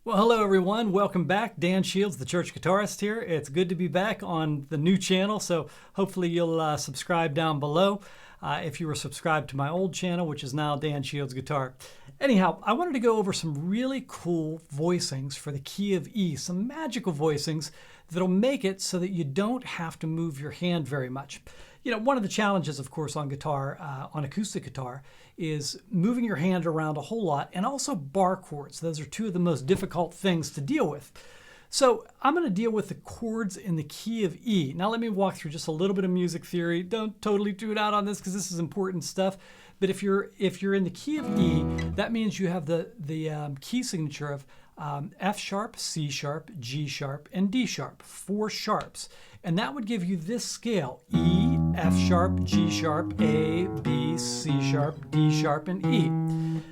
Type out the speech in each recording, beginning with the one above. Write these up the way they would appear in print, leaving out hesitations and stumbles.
Well, hello everyone. Welcome back. Dan Shields, the church guitarist here. It's good to be back on the new channel, so hopefully you'll subscribe down below if you were subscribed to my old channel, which is now Dan Shields Guitar. Anyhow, I wanted to go over some really cool voicings for the key of E, some magical voicings that'll make it so that you don't have to move your hand very much. You know, one of the challenges, of course, on guitar, on acoustic guitar, is moving your hand around a whole lot, and also bar chords. Those are two of the most difficult things to deal with. So I'm going to deal with the chords in the key of E. Now let me walk through just a little bit of music theory. Don't totally tune out on this because this is important stuff. But if you're in the key of E, that means you have the key signature of F sharp, C sharp, G sharp, and D sharp, 4 sharps. And that would give you this scale: E, F sharp, G sharp, A, B, C sharp, D sharp, and E.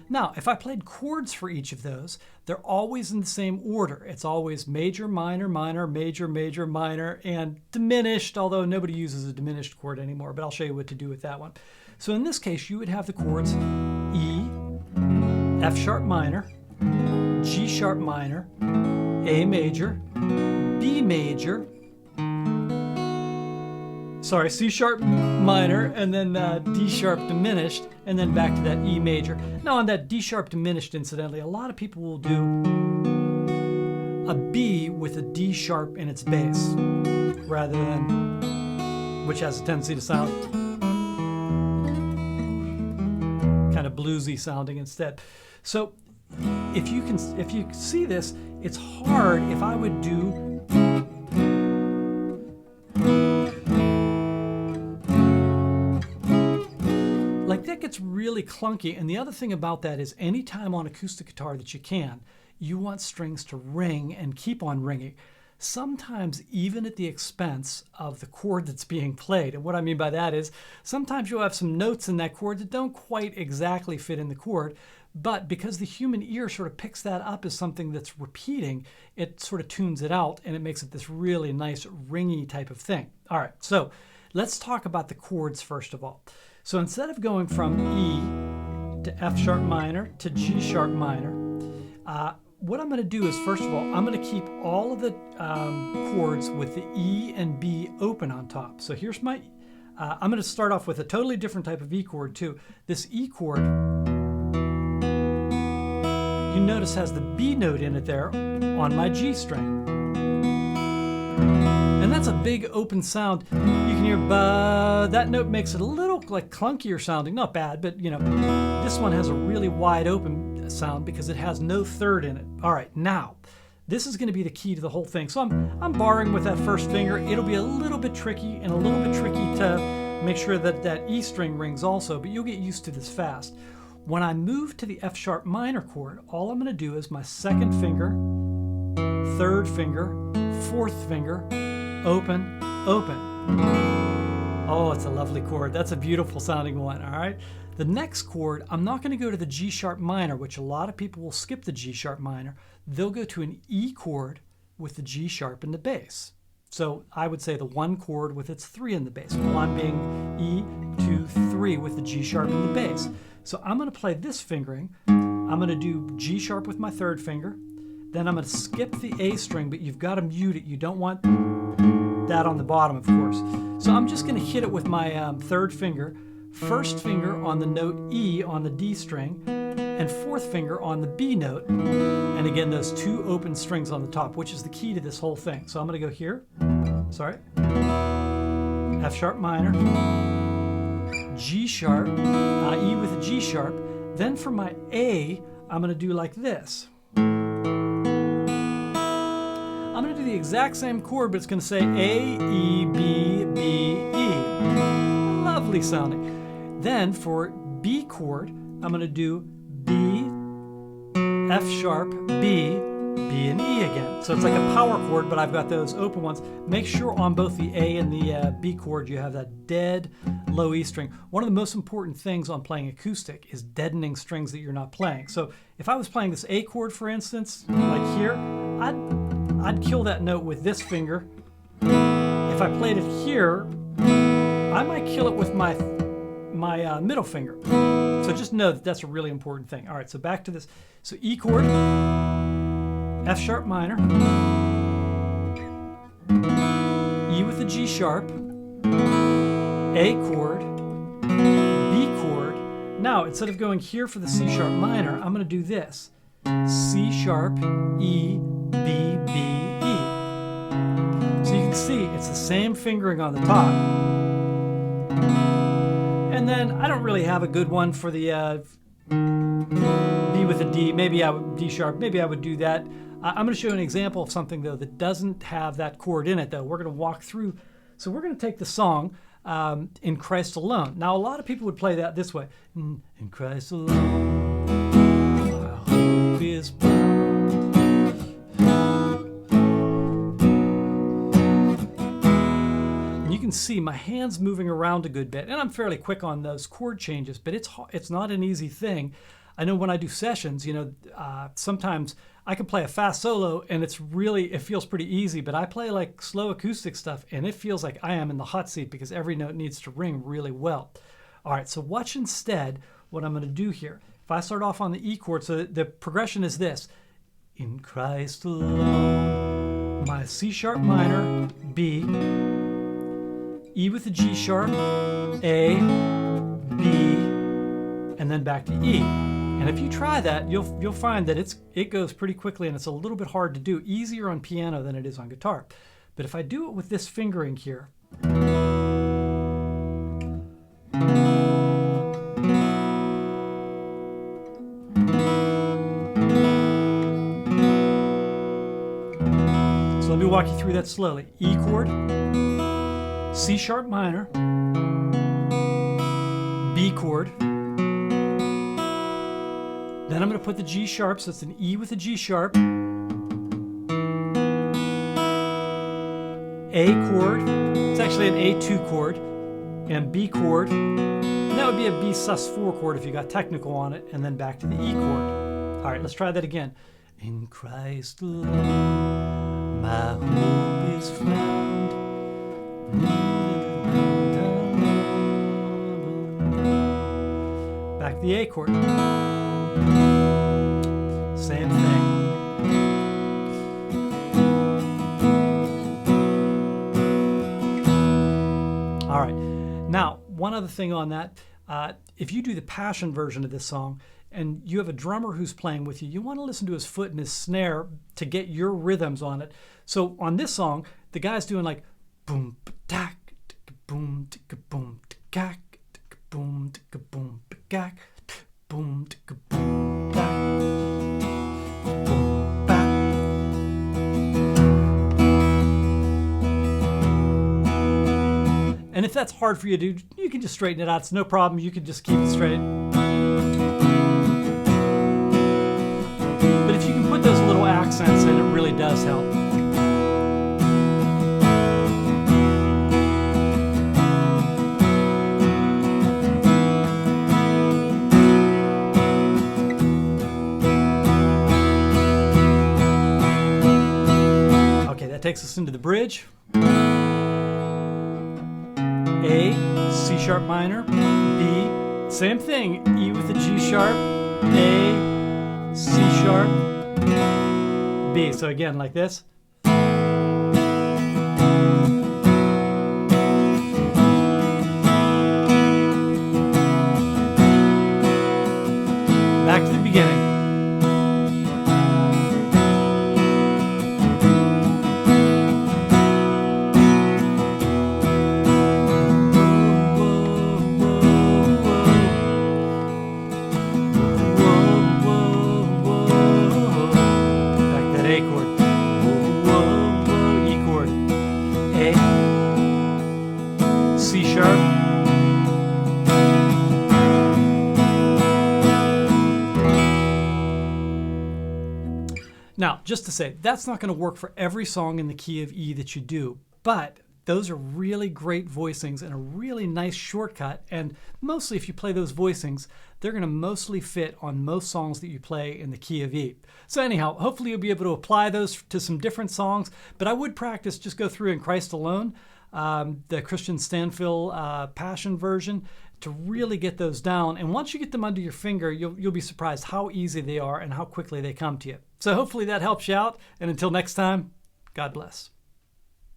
Now, if I played chords for each of those, they're always in the same order. It's always major, minor, minor, major, major, minor, and diminished, although nobody uses a diminished chord anymore, but I'll show you what to do with that one. So in this case, you would have the chords E, F sharp minor, G sharp minor, A major, B major, C sharp minor, and then D sharp diminished, and then back to that E major. Now on that D sharp diminished, incidentally, a lot of people will do a B with a D sharp in its bass, rather than, which has a tendency to sound kind of bluesy sounding instead. So if you see this, it's hard. If I would do like that, gets really clunky. And the other thing about that is, anytime on acoustic guitar that you can, you want strings to ring and keep on ringing, sometimes even at the expense of the chord that's being played. And what I mean by that is, sometimes you'll have some notes in that chord that don't quite exactly fit in the chord, but because the human ear sort of picks that up as something that's repeating, it sort of tunes it out, and it makes it this really nice ringy type of thing. All right, so let's talk about the chords first of all. So instead of going from E to F sharp minor to G sharp minor, what I'm going to do is, first of all, I'm going to keep all of the chords with the E and B open on top. So here's my, I'm going to start off with a totally different type of E chord too. This E chord, you notice, has the B note in it there on my G string. And that's a big open sound. You can hear ba. That note makes it a little like clunkier sounding. Not bad, but you know, this one has a really wide open sound because it has no third in it. All right, now this is going to be the key to the whole thing. So I'm barring with that first finger. It'll be a little bit tricky, and a little bit tricky to make sure that that E string rings also, but you'll get used to this fast. When I move to the F sharp minor chord, all I'm going to do is my second finger, third finger, fourth finger, open, open. Oh, it's a lovely chord. That's a beautiful sounding one, all right? The next chord, I'm not going to go to the G sharp minor, which a lot of people will skip the G sharp minor. They'll go to an E chord with the G sharp in the bass. So I would say the one chord with its 3 in the bass. One being E, 2, 3 with the G sharp in the bass. So I'm going to play this fingering. I'm going to do G sharp with my third finger. Then I'm going to skip the A string, but you've got to mute it. You don't want that on the bottom, of course. So I'm just going to hit it with my third finger, first finger on the note E on the D string, and fourth finger on the B note. And again, those 2 open strings on the top, which is the key to this whole thing. So I'm going to go here, F sharp minor, G sharp, E with a G sharp. Then for my A, I'm going to do like this. I'm going to do the exact same chord, but it's going to say A, E, B, B, E. Lovely sounding. Then for B chord, I'm going to do B, F sharp, B, B, and E again. So it's like a power chord, but I've got those open ones. Make sure on both the A and the B chord you have that dead low E string. One of the most important things on playing acoustic is deadening strings that you're not playing. So if I was playing this A chord, for instance, like here, I'd kill that note with this finger. If I played it here, I might kill it with my middle finger. So just know that that's a really important thing. All right, so back to this. So E chord, F sharp minor, E with a G sharp, A chord, B chord. Now, instead of going here for the C sharp minor, I'm going to do this. C sharp, E, B, B, E. So you can see it's the same fingering on the top. And then I don't really have a good one for the B with a D. Maybe I would D sharp. Maybe I would do that. I'm going to show you an example of something though that doesn't have that chord in it though. We're going to walk through. So we're going to take the song In Christ Alone. Now a lot of people would play that this way. In Christ alone, my hope is bound. And you can see my hands moving around a good bit, and I'm fairly quick on those chord changes, but it's not an easy thing. I know when I do sessions, you know, sometimes I can play a fast solo and it feels pretty easy, but I play like slow acoustic stuff and it feels like I am in the hot seat because every note needs to ring really well. All right, so watch instead what I'm going to do here. If I start off on the E chord, so the progression is this. In Christ alone, my C sharp minor, B, E with the G sharp, A, B, and then back to E. And if you try that, you'll find that it goes pretty quickly and it's a little bit hard to do, easier on piano than it is on guitar. But if I do it with this fingering here, so let me walk you through that slowly. E chord, C sharp minor, B chord. Then I'm going to put the G sharp, so it's an E with a G sharp, A chord, it's actually an A2 chord, and B chord, and that would be a B sus4 chord if you got technical on it, and then back to the E chord. All right, let's try that again. In Christ alone, my hope is found. Back to the A chord. Same thing. All right. Now, one other thing on that. If you do the Passion version of this song and you have a drummer who's playing with you, you want to listen to his foot and his snare to get your rhythms on it. So on this song, the guy's doing like boom, tack, boom, boom, tack, boom, boom, tack, boom, boom, tack. And if that's hard for you to do, you can just straighten it out. It's no problem. You can just keep it straight. But if you can put those little accents in, it really does help. Okay, that takes us into the bridge. A, C sharp minor, B, same thing, E with the G sharp, A, C sharp, B. So again, like this. Back to the beginning. Now, just to say, that's not going to work for every song in the key of E that you do, but those are really great voicings and a really nice shortcut, and mostly if you play those voicings, they're going to mostly fit on most songs that you play in the key of E. So anyhow, hopefully you'll be able to apply those to some different songs, but I would practice, just go through In Christ Alone, the Christian Stanfill Passion version, to really get those down. And once you get them under your finger, you'll be surprised how easy they are and how quickly they come to you. So hopefully that helps you out. And until next time, God bless.